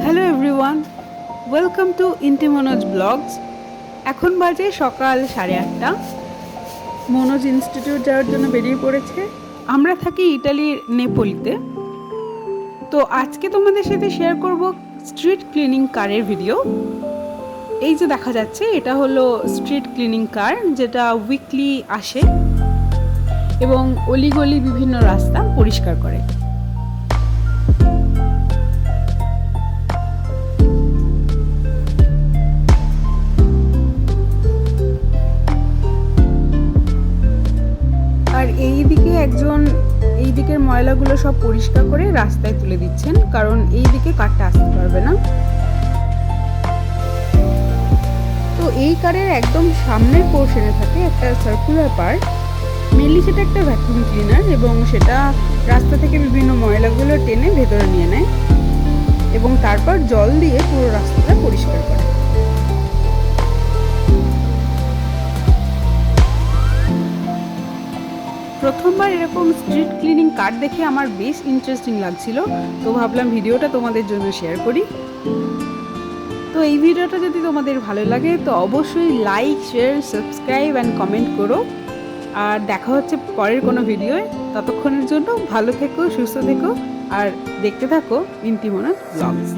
Hello everyone, welcome to ইন্টি Manoj blogs. এখন বাজে সকাল 8:30। মনোজ ইনস্টিটিউট যাওয়ার জন্য বেরিয়ে পড়েছে। আমরা থাকি ইটালির নেপোলিতে। তো আজকে তোমাদের সাথে শেয়ার করব স্ট্রিট ক্লিনিং কারের ভিডিও। এই যে দেখা যাচ্ছে, এটা হলো স্ট্রিট ক্লিনিং কার, যেটা উইকলি আসে এবং অলিগলি বিভিন্ন রাস্তা পরিষ্কার করে। আর এইদিকে একজন এই দিকের ময়লাগুলো সব পরিষ্কার করে রাস্তায় তুলে দিচ্ছেন, কারণ এই দিকে কারটা আসতে পারবে না। তো এই কারের একদম সামনের পোর্শনে থাকে একটা সার্কুলার পার্ট। মেনলি সেটা একটা ভ্যাকুয়াম ক্লিনার, এবং সেটা রাস্তা থেকে বিভিন্ন ময়লাগুলো টেনে ভেতরে নিয়ে নেয় এবং তারপর জল দিয়ে পুরো রাস্তাটা পরিষ্কার করে। প্রথমবার এরকম স্ট্রিট ক্লিনিং কার দেখে আমার বেশ ইন্টারেস্টিং লাগছিল, তো ভাবলাম ভিডিওটা তোমাদের জন্য শেয়ার করি। তো এই ভিডিওটা যদি তোমাদের ভালো লাগে তো অবশ্যই like, share, subscribe and comment করো। আর দেখা হচ্ছে পরের কোনো ভিডিওয়। ততক্ষণের জন্য ভালো থেকো, সুস্থ থেকো আর দেখতে থাকো ইন্টি মনোজ ব্লগস।